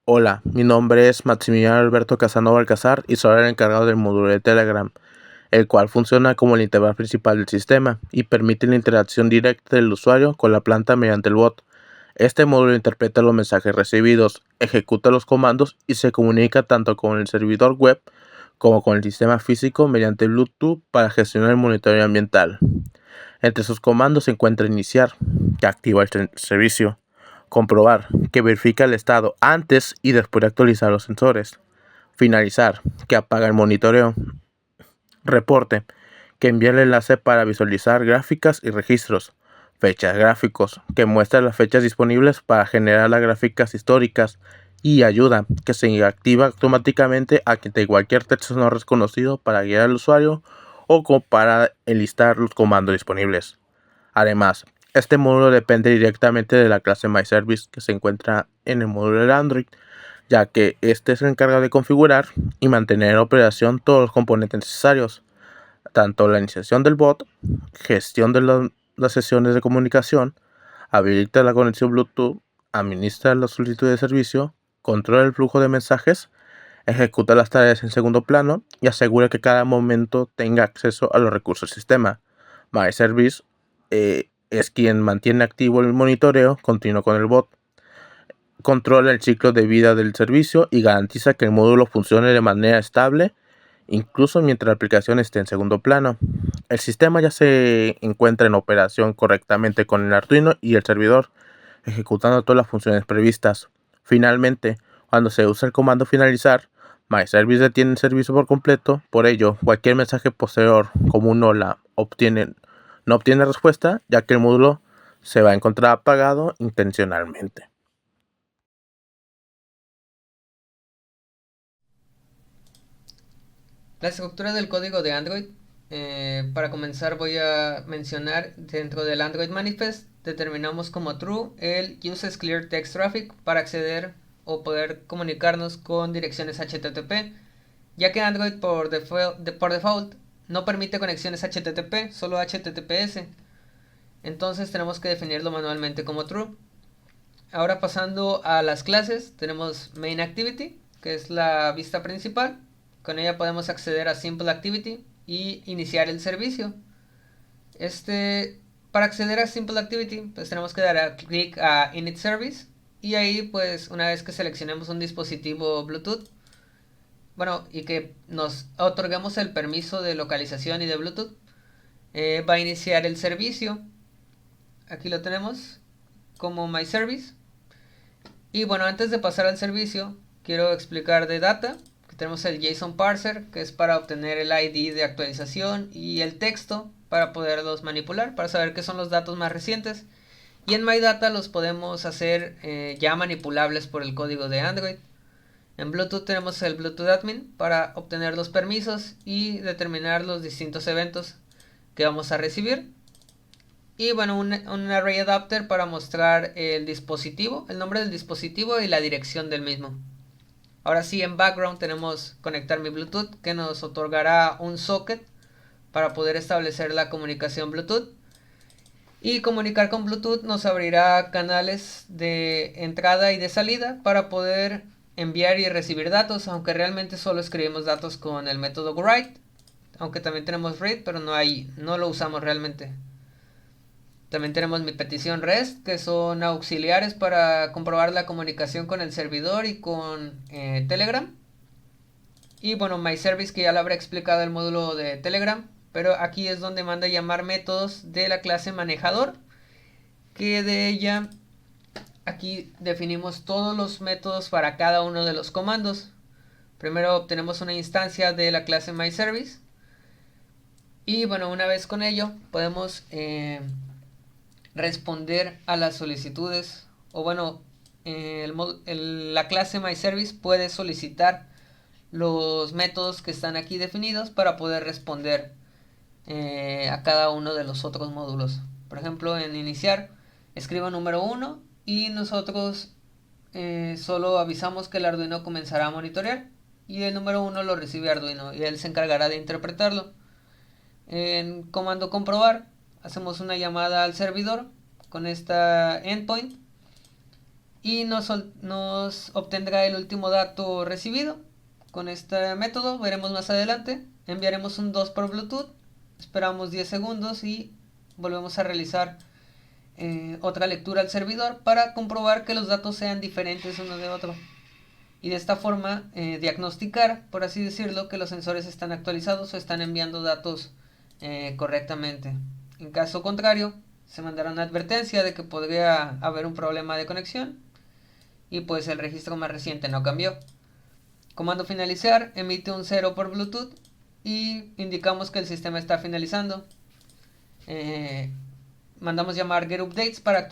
Hola, mi nombre es Maximiliano Alberto Casanova Alcázar y soy el encargado del módulo de Telegram, el cual funciona como el interfaz principal del sistema y permite la interacción directa del usuario con la planta mediante el bot. Este módulo interpreta los mensajes recibidos, ejecuta los comandos y se comunica tanto con el servidor web como con el sistema físico mediante Bluetooth para gestionar el monitoreo ambiental. Entre sus comandos se encuentra iniciar, que activa el servicio, comprobar, que verifica el estado antes y después de actualizar los sensores, finalizar, que apaga el monitoreo, reporte, que envía el enlace para visualizar gráficas y registros, fechas gráficos, que muestra las fechas disponibles para generar las gráficas históricas, y ayuda, que se activa automáticamente ante cualquier texto no reconocido para guiar al usuario o para enlistar los comandos disponibles. Además, este módulo depende directamente de la clase MyService que se encuentra en el módulo de Android, ya que este es el encargado de configurar y mantener en operación todos los componentes necesarios, tanto la iniciación del bot, gestión de las sesiones de comunicación, habilita la conexión Bluetooth, administra la solicitud de servicio, controla el flujo de mensajes, ejecuta las tareas en segundo plano y asegura que cada momento tenga acceso a los recursos del sistema. MyService es quien mantiene activo el monitoreo continuo con el bot, controla el ciclo de vida del servicio y garantiza que el módulo funcione de manera estable, incluso mientras la aplicación esté en segundo plano. El sistema ya se encuentra en operación correctamente con el Arduino y el servidor, ejecutando todas las funciones previstas. Finalmente, cuando se usa el comando finalizar, MyService detiene el servicio por completo. Por ello, cualquier mensaje posterior como un hola no obtiene respuesta, ya que el módulo se va a encontrar apagado intencionalmente. La estructura del código de Android. Para comenzar voy a mencionar dentro del Android Manifest determinamos como true el uses clear text traffic para acceder o poder comunicarnos con direcciones HTTP, ya que Android por default no permite conexiones HTTP, solo HTTPS. Entonces tenemos que definirlo manualmente como true. Ahora pasando a las clases, tenemos main activity, que es la vista principal. Con ella podemos acceder a simple activity y iniciar el servicio. Para acceder a simple activity, pues tenemos que dar clic a init service y ahí pues una vez que seleccionemos un dispositivo Bluetooth, bueno, y que nos otorguemos el permiso de localización y de Bluetooth, va a iniciar el servicio. Aquí lo tenemos como my service. Y bueno, antes de pasar al servicio, quiero explicar de data, que tenemos el JSON parser, que es para obtener el ID de actualización, y el texto para poderlos manipular, para saber qué son los datos más recientes. Y en MyData los podemos hacer ya manipulables por el código de Android. En Bluetooth tenemos el Bluetooth Admin para obtener los permisos y determinar los distintos eventos que vamos a recibir. Y bueno, un array adapter para mostrar el dispositivo, el nombre del dispositivo y la dirección del mismo. Ahora sí, en background tenemos conectar mi Bluetooth, que nos otorgará un socket para poder establecer la comunicación Bluetooth. Y comunicar con Bluetooth nos abrirá canales de entrada y de salida para poder enviar y recibir datos, aunque realmente solo escribimos datos con el método write, aunque también tenemos read, pero no lo usamos realmente. También tenemos mi petición REST, que son auxiliares para comprobar la comunicación con el servidor y con Telegram. Y bueno, MyService, que ya lo habré explicado el módulo de Telegram, pero aquí es donde manda llamar métodos de la clase manejador, que de ella aquí definimos todos los métodos para cada uno de los comandos. Primero obtenemos una instancia de la clase MyService. Y bueno, una vez con ello podemos responder a las solicitudes o bueno, la clase MyService puede solicitar los métodos que están aquí definidos para poder responder a cada uno de los otros módulos. Por ejemplo, en iniciar, escribo número uno y nosotros solo avisamos que el Arduino comenzará a monitorear y el número uno lo recibe Arduino y él se encargará de interpretarlo. En comando comprobar, hacemos una llamada al servidor con esta endpoint y nos obtendrá el último dato recibido. Con este método veremos más adelante. Enviaremos un 2 por Bluetooth, esperamos 10 segundos y volvemos a realizar otra lectura al servidor para comprobar que los datos sean diferentes uno de otro. Y de esta forma diagnosticar, por así decirlo, que los sensores están actualizados o están enviando datos correctamente. En caso contrario, se mandará una advertencia de que podría haber un problema de conexión y pues el registro más reciente no cambió. Comando finalizar emite un 0 por Bluetooth y indicamos que el sistema está finalizando. Mandamos llamar getUpdates para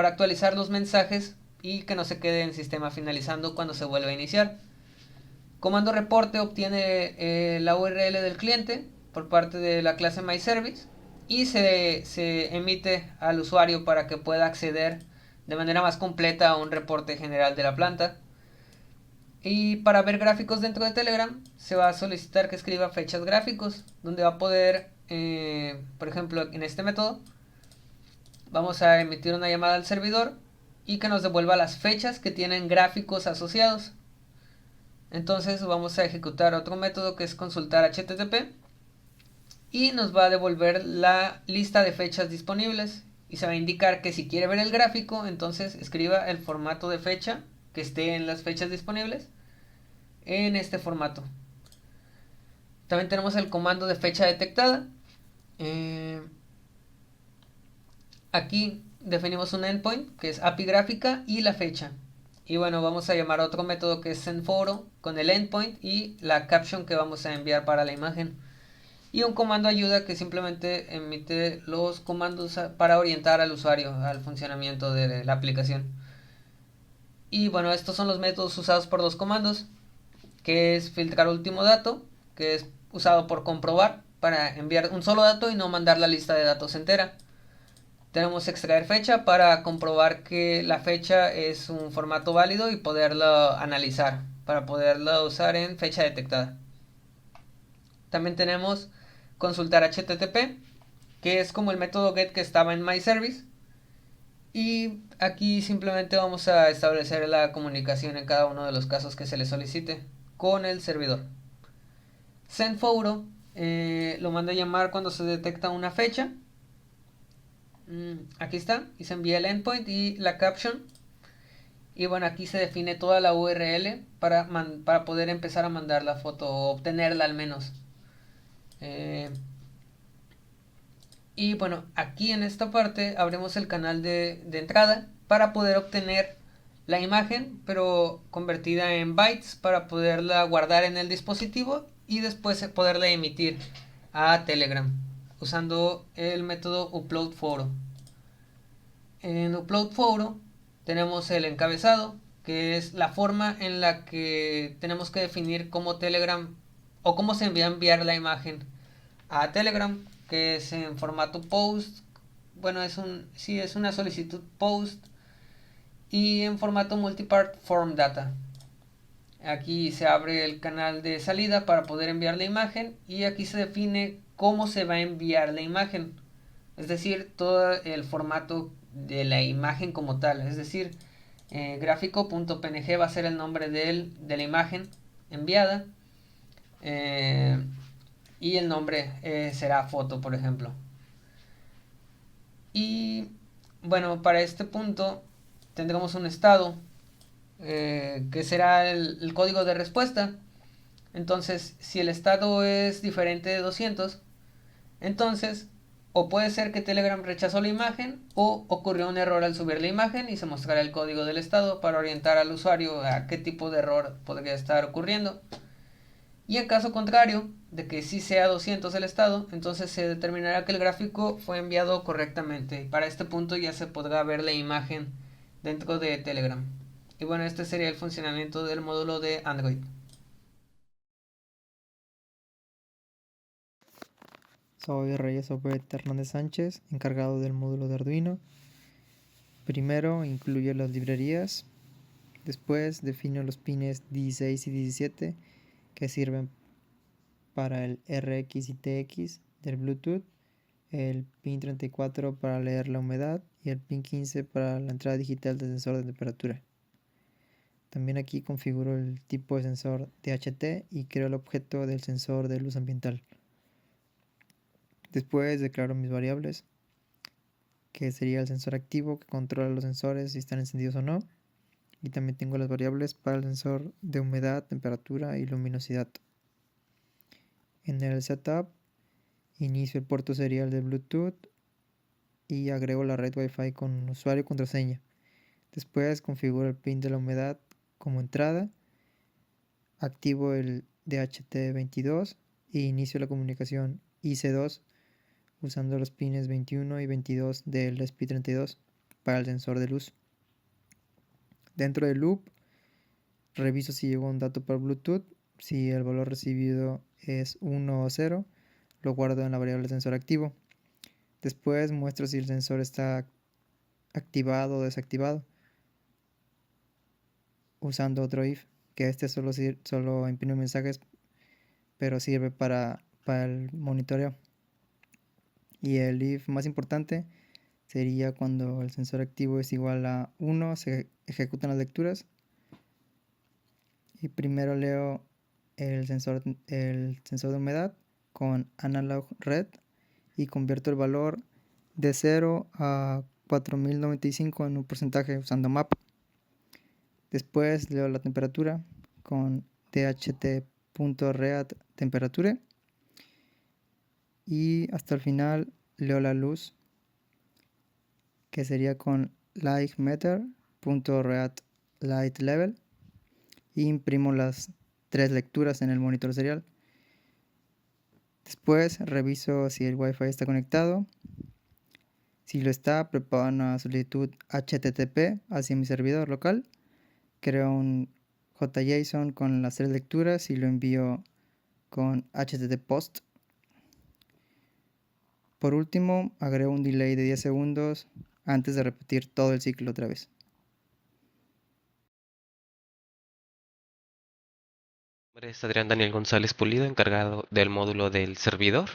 actualizar los mensajes y que no se quede en sistema finalizando cuando se vuelva a iniciar. Comando reporte obtiene la URL del cliente por parte de la clase MyService y se emite al usuario para que pueda acceder de manera más completa a un reporte general de la planta. Y para ver gráficos dentro de Telegram se va a solicitar que escriba fechas gráficos, donde va a poder, por ejemplo, en este método, vamos a emitir una llamada al servidor y que nos devuelva las fechas que tienen gráficos asociados. Entonces vamos a ejecutar otro método que es consultar HTTP y nos va a devolver la lista de fechas disponibles y se va a indicar que si quiere ver el gráfico, entonces escriba el formato de fecha que esté en las fechas disponibles en este formato. También tenemos el comando de fecha detectada. Aquí definimos un endpoint que es API gráfica y la fecha. Y bueno, vamos a llamar a otro método que es sendForo con el endpoint y la caption que vamos a enviar para la imagen. Y un comando ayuda que simplemente emite los comandos para orientar al usuario al funcionamiento de la aplicación. Y bueno, estos son los métodos usados por los comandos, que es filtrar último dato, que es usado por comprobar para enviar un solo dato y no mandar la lista de datos entera. Tenemos extraer fecha para comprobar que la fecha es un formato válido y poderlo analizar para poderlo usar en fecha detectada. También tenemos consultar HTTP, que es como el método get que estaba en MyService. Y aquí simplemente vamos a establecer la comunicación en cada uno de los casos que se le solicite con el servidor. sendForo lo manda a llamar cuando se detecta una fecha. Aquí está, y se envía el endpoint y la caption. Y bueno, aquí se define toda la URL para poder empezar a mandar la foto o obtenerla al menos. Y bueno, aquí en esta parte abrimos el canal de entrada para poder obtener la imagen, pero convertida en bytes para poderla guardar en el dispositivo y después poderla emitir a Telegram usando el método upload_photo. En upload_photo tenemos el encabezado, que es la forma en la que tenemos que definir cómo Telegram o cómo se envía a enviar la imagen a Telegram, que es en formato post. Bueno, es una solicitud post y en formato multipart form data. Aquí se abre el canal de salida para poder enviar la imagen y aquí se define cómo se va a enviar la imagen, es decir, todo el formato de la imagen como tal, es decir, gráfico.png va a ser el nombre de la imagen enviada y el nombre será foto, por ejemplo. Y bueno, para este punto tendremos un estado que será el código de respuesta. Entonces, si el estado es diferente de 200, entonces o puede ser que Telegram rechazó la imagen o ocurrió un error al subir la imagen y se mostrará el código del estado para orientar al usuario a qué tipo de error podría estar ocurriendo. Y en caso contrario, de que sí sea 200 el estado, entonces se determinará que el gráfico fue enviado correctamente. Y para este punto ya se podrá ver la imagen dentro de Telegram. Y bueno, este sería el funcionamiento del módulo de Android. Soy Reyes Obed Hernández Sánchez, encargado del módulo de Arduino. Primero incluyo las librerías, después defino los pines 16 y 17 que sirven para el RX y TX del Bluetooth, el pin 34 para leer la humedad y el pin 15 para la entrada digital del sensor de temperatura. También aquí configuro el tipo de sensor DHT y creo el objeto del sensor de luz ambiental. Después declaro mis variables, que sería el sensor activo que controla los sensores si están encendidos o no. Y también tengo las variables para el sensor de humedad, temperatura y luminosidad. En el setup inicio el puerto serial de Bluetooth y agrego la red Wi-Fi con usuario y contraseña. Después configuro el pin de la humedad como entrada, activo el DHT22 e inicio la comunicación IC2 usando los pines 21 y 22 del ESP32 para el sensor de luz. Dentro del loop reviso si llegó un dato por Bluetooth. Si el valor recibido es 1 o 0, lo guardo en la variable sensor activo. Después muestro si el sensor está activado o desactivado usando otro if, que este solo imprime mensajes, pero sirve para el monitoreo. Y el if más importante sería cuando el sensor activo es igual a 1, se ejecutan las lecturas. Y primero leo el sensor de humedad con analog red y convierto el valor de 0 a 4095 en un porcentaje usando map. Después leo la temperatura con dht.read temperature y hasta el final leo la luz, que sería con lightmeter.read light level, y imprimo las 3 lecturas en el monitor serial. Después reviso si el Wi-Fi está conectado. Si lo está, preparo una solicitud HTTP hacia mi servidor local. Creo un JSON con las 3 lecturas y lo envío con HTTP post. Por último, agrego un delay de 10 segundos antes de repetir todo el ciclo otra vez. Mi nombre es Adrián Daniel González Pulido, encargado del módulo del servidor.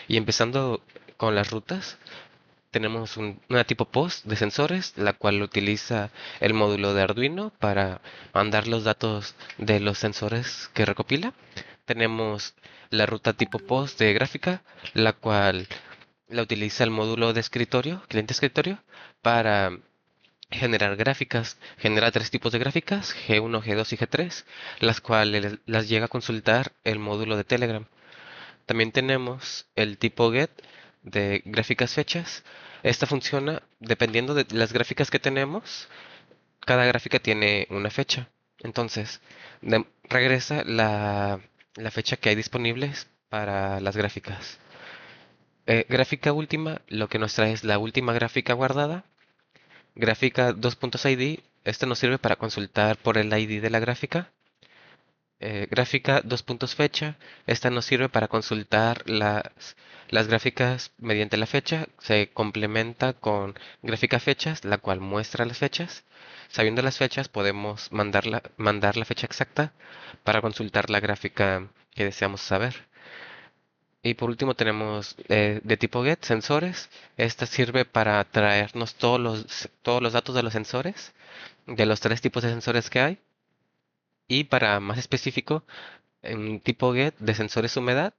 Y empezando con las rutas, tenemos una tipo POST de sensores, la cual utiliza el módulo de Arduino para mandar los datos de los sensores que recopila. Tenemos la ruta tipo POST de gráfica, la cual la utiliza el módulo de escritorio, cliente escritorio, para generar gráficas. Genera 3 tipos de gráficas, G1, G2 y G3, las cuales las llega a consultar el módulo de Telegram. También tenemos el tipo get de gráficas fechas. Esta funciona dependiendo de las gráficas que tenemos. Cada gráfica tiene una fecha. Entonces, regresa la fecha que hay disponibles para las gráficas. Gráfica última, lo que nos trae es la última gráfica guardada. Gráfica 2.id, esta nos sirve para consultar por el ID de la gráfica. Gráfica 2.fecha, esta nos sirve para consultar las gráficas mediante la fecha. Se complementa con gráfica fechas, la cual muestra las fechas. Sabiendo las fechas, podemos mandar la fecha exacta para consultar la gráfica que deseamos saber. Y por último tenemos de tipo get sensores. Esta sirve para traernos todos los datos de los sensores, de los 3 tipos de sensores que hay. Y para más específico, un tipo get de sensores humedad,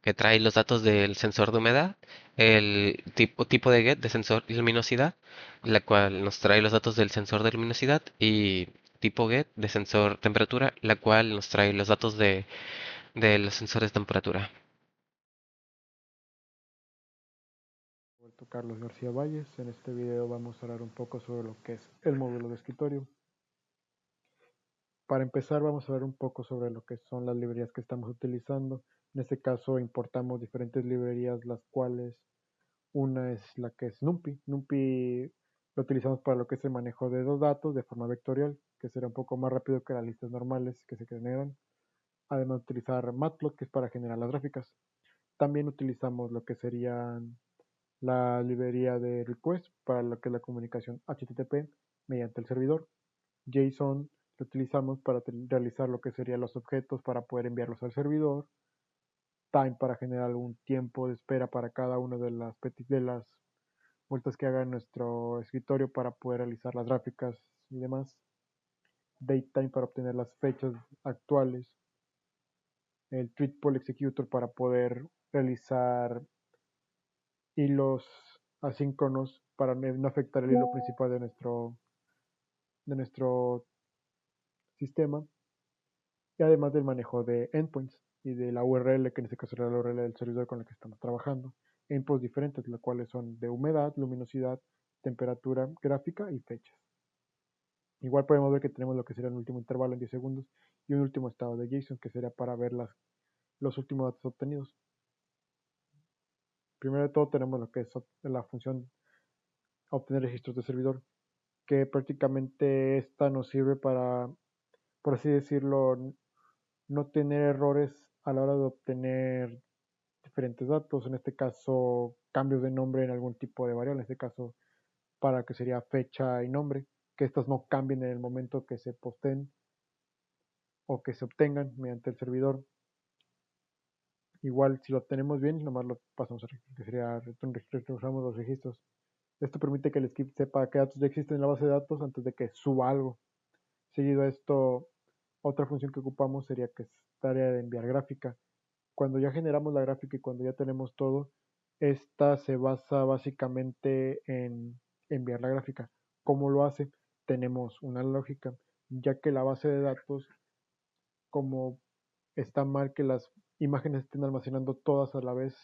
que trae los datos del sensor de humedad. El tipo de get de sensor luminosidad, la cual nos trae los datos del sensor de luminosidad. Y tipo get de sensor temperatura, la cual nos trae los datos de los sensores de temperatura. Vuelto Carlos García Valles. En este video vamos a hablar un poco sobre lo que es el módulo de escritorio. Para empezar vamos a hablar un poco sobre lo que son las librerías que estamos utilizando. En este caso importamos diferentes librerías, las cuales una es la que es NumPy. NumPy lo utilizamos para lo que es el manejo de los datos de forma vectorial, que será un poco más rápido que las listas normales que se generan. Además de utilizar Matplotlib, que es para generar las gráficas. También utilizamos lo que serían la librería de request para lo que es la comunicación HTTP mediante el servidor. JSON lo utilizamos para realizar lo que serían los objetos para poder enviarlos al servidor. Time para generar algún tiempo de espera para cada una de las vueltas que haga en nuestro escritorio para poder realizar las gráficas y demás. datetime para obtener las fechas actuales, el treatable executor para poder realizar hilos asíncronos para no afectar el hilo principal de nuestro sistema, y además del manejo de endpoints y de la URL, que en este caso era la URL del servidor con el que estamos trabajando. Endpoints diferentes, los cuales son de humedad, luminosidad, temperatura, gráfica y fechas. Igual podemos ver que tenemos lo que sería un último intervalo en 10 segundos y un último estado de JSON, que sería para ver los últimos datos obtenidos. Primero de todo tenemos lo que es la función obtener registros de servidor, que prácticamente esta nos sirve para, por así decirlo, no tener errores a la hora de obtener diferentes datos, en este caso cambios de nombre en algún tipo de variable, en este caso para que sería fecha y nombre, que estos no cambien en el momento que se posteen o que se obtengan mediante el servidor. Igual si lo tenemos bien, nomás lo pasamos a registro, que sería retornamos los registros. Esto permite que el script sepa qué datos ya existen en la base de datos antes de que suba algo. Seguido a esto, otra función que ocupamos sería que es tarea de enviar gráfica. Cuando ya generamos la gráfica y cuando ya tenemos todo, esta se basa básicamente en enviar la gráfica. ¿Cómo lo hace? Tenemos una lógica, ya que la base de datos, como está mal que las imágenes estén almacenando todas a la vez,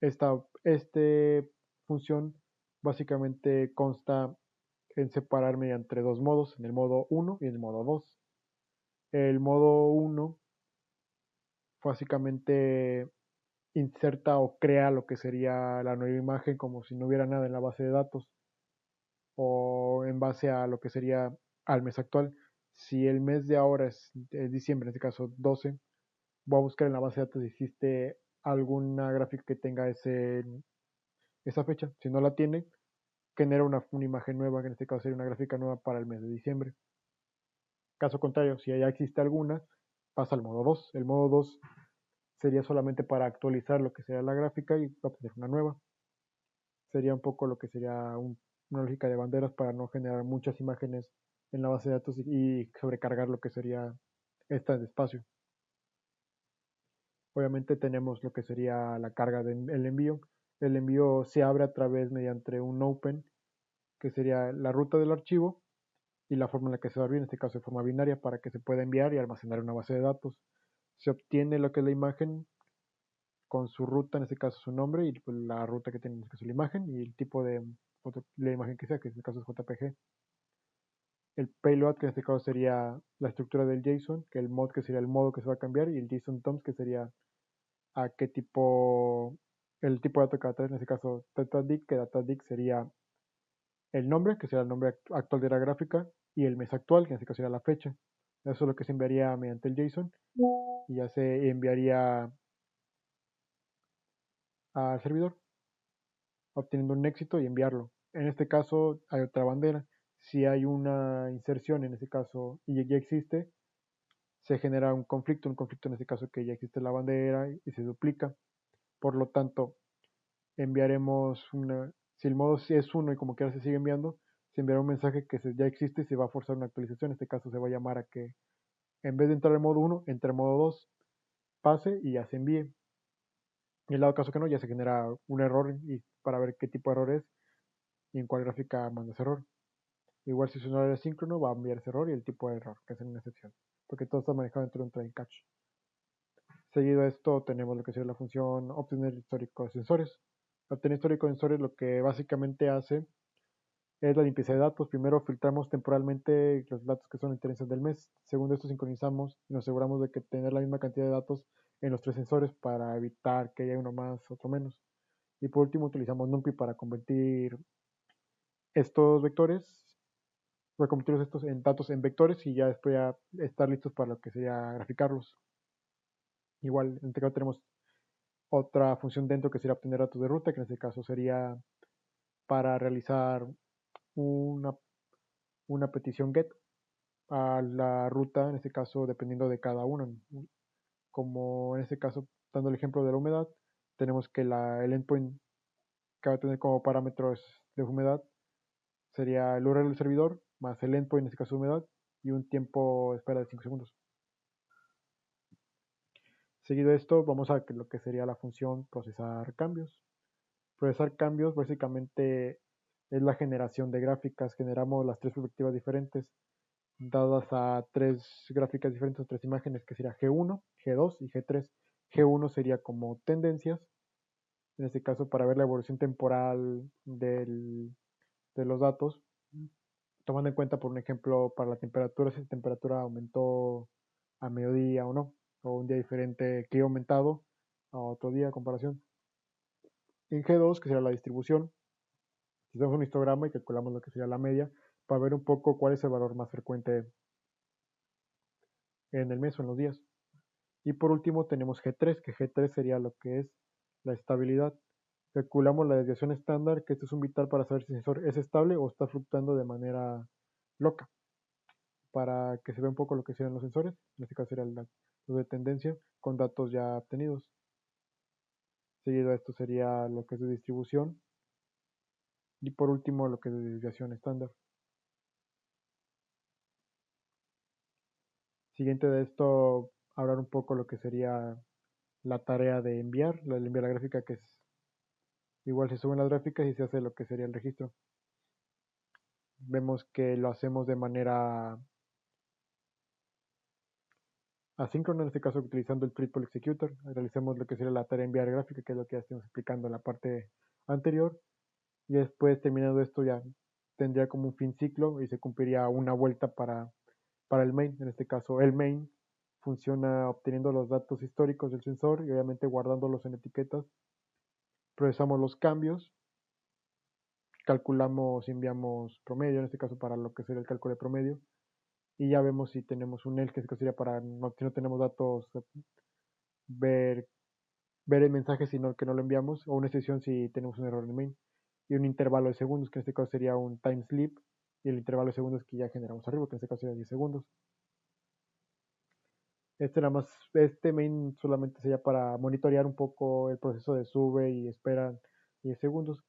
este función básicamente consta en separar mediante dos modos, en el modo 1 y en el modo 2. El modo 1 básicamente inserta o crea lo que sería la nueva imagen como si no hubiera nada en la base de datos o en base a lo que sería al mes actual. Si el mes de ahora es diciembre, en este caso 12, voy a buscar en la base de datos si existe alguna gráfica que tenga esa fecha. Si no la tiene, genera una imagen nueva, que en este caso sería una gráfica nueva para el mes de diciembre. Caso contrario, si ya existe alguna, pasa al modo 2. El modo 2 sería solamente para actualizar lo que sería la gráfica y obtener una nueva. Sería un poco lo que sería una lógica de banderas para no generar muchas imágenes en la base de datos y sobrecargar lo que sería esta de espacio. Obviamente tenemos lo que sería la carga del envío. El envío se abre a través mediante un open, que sería la ruta del archivo y la forma en la que se va a abrir, en este caso de forma binaria, para que se pueda enviar y almacenar en una base de datos. Se obtiene lo que es la imagen con su ruta, en este caso su nombre, y pues, la ruta que tiene en este caso la imagen y el tipo de la imagen que sea, que en este caso es JPG. El payload, que en este caso sería la estructura del JSON, que el mod, que sería el modo que se va a cambiar, y el JSON toms, que sería a qué tipo, el tipo de dato que va a traer, en este caso DataDict, que DataDict sería el nombre, que será el nombre actual de la gráfica, y el mes actual, que en este caso sería la fecha. Eso es lo que se enviaría mediante el JSON y ya se enviaría al servidor, obteniendo un éxito y enviarlo. En este caso hay otra bandera. Si hay una inserción en este caso y ya existe, se genera un conflicto en este caso que ya existe la bandera y se duplica. Por lo tanto, enviaremos si el modo es uno y como quiera se sigue enviando, se enviará un mensaje que ya existe y se va a forzar una actualización. En este caso se va a llamar a que en vez de entrar en modo 1, entre en modo 2, pase y ya se envíe. En el dado caso que no, ya se genera un error y para ver qué tipo de error es y en cuál gráfica manda ese error. Igual si es un horario síncrono va a enviar ese error y el tipo de error, que es una excepción, porque todo está manejado dentro de un try catch. Seguido a esto tenemos lo que sería la función obtener histórico de sensores. Obtener histórico de sensores lo que básicamente hace es la limpieza de datos. Primero filtramos temporalmente los datos que son interesantes del mes. Segundo esto sincronizamos y nos aseguramos de que tener la misma cantidad de datos en los tres sensores para evitar que haya uno más, otro menos. Y por último utilizamos NumPy para convertir estos vectores, para convertir estos en datos en vectores y ya después ya estar listos para lo que sería graficarlos. Igual en este caso tenemos otra función dentro que sería obtener datos de ruta, que en este caso sería para realizar una, una petición get a la ruta, en este caso dependiendo de cada uno. Como en este caso, dando el ejemplo de la humedad, tenemos que el endpoint que va a tener como parámetros de humedad sería el URL del servidor más el endpoint, en este caso humedad, y un tiempo de espera de 5 segundos. Seguido de esto, vamos a lo que sería la función procesar cambios. Procesar cambios básicamente es la generación de gráficas. Generamos las tres perspectivas diferentes dadas a tres gráficas diferentes o tres imágenes, que sería G1, G2 y G3. G1 sería como tendencias, en este caso para ver la evolución temporal de los datos, tomando en cuenta, por un ejemplo, para la temperatura, si la temperatura aumentó a mediodía o no, o un día diferente que ha aumentado a otro día a comparación. En G2, que sería la distribución, hacemos un histograma y calculamos lo que sería la media para ver un poco cuál es el valor más frecuente en el mes o en los días. Y por último tenemos G3, que G3 sería lo que es la estabilidad. Calculamos la desviación estándar, que esto es un vital para saber si el sensor es estable o está fluctuando de manera loca, para que se vea un poco lo que serían los sensores, en este caso sería los de tendencia, con datos ya obtenidos. Seguido a esto sería lo que es de distribución, y por último lo que es de desviación estándar. Siguiente de esto, hablar un poco lo que sería la tarea de enviar la gráfica, que es igual se suben las gráficas y se hace lo que sería el registro. Vemos que lo hacemos de manera asíncrona, en este caso utilizando el triple executor. Realizamos lo que sería la tarea de enviar gráfica, que es lo que ya estamos explicando en la parte anterior. Y después, terminando esto, ya tendría como un fin ciclo y se cumpliría una vuelta para el main. En este caso, el main funciona obteniendo los datos históricos del sensor y obviamente guardándolos en etiquetas. Procesamos los cambios, calculamos y enviamos promedio, en este caso para lo que sería el cálculo de promedio, y ya vemos si tenemos un EL, que sería para, si no tenemos datos, ver, ver el mensaje sino que no lo enviamos, o una excepción si tenemos un error en el main, y un intervalo de segundos, que en este caso sería un time sleep, y el intervalo de segundos que ya generamos arriba, que en este caso sería 10 segundos. Este main solamente sería para monitorear un poco el proceso de sube y espera 10 segundos.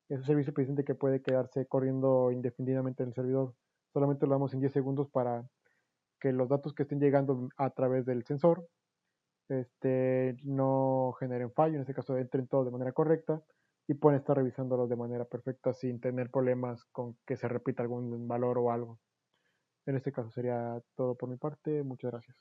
Es un servicio presente que puede quedarse corriendo indefinidamente en el servidor. Solamente lo damos en 10 segundos para que los datos que estén llegando a través del sensor no generen fallo, en este caso entren todos de manera correcta y pueden estar revisándolos de manera perfecta sin tener problemas con que se repita algún valor o algo. En este caso sería todo por mi parte. Muchas gracias.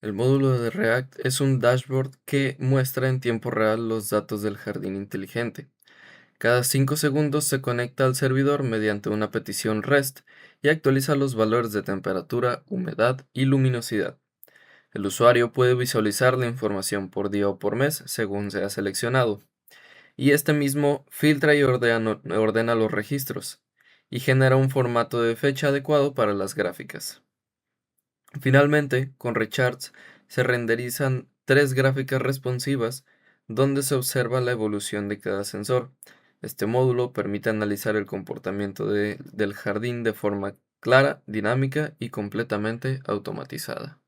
El módulo de React es un dashboard que muestra en tiempo real los datos del jardín inteligente. Cada 5 segundos se conecta al servidor mediante una petición REST y actualiza los valores de temperatura, humedad y luminosidad. El usuario puede visualizar la información por día o por mes según sea seleccionado, y este mismo filtra y ordena los registros y genera un formato de fecha adecuado para las gráficas. Finalmente, con Recharts se renderizan 3 gráficas responsivas donde se observa la evolución de cada sensor. Este módulo permite analizar el comportamiento del jardín de forma clara, dinámica y completamente automatizada.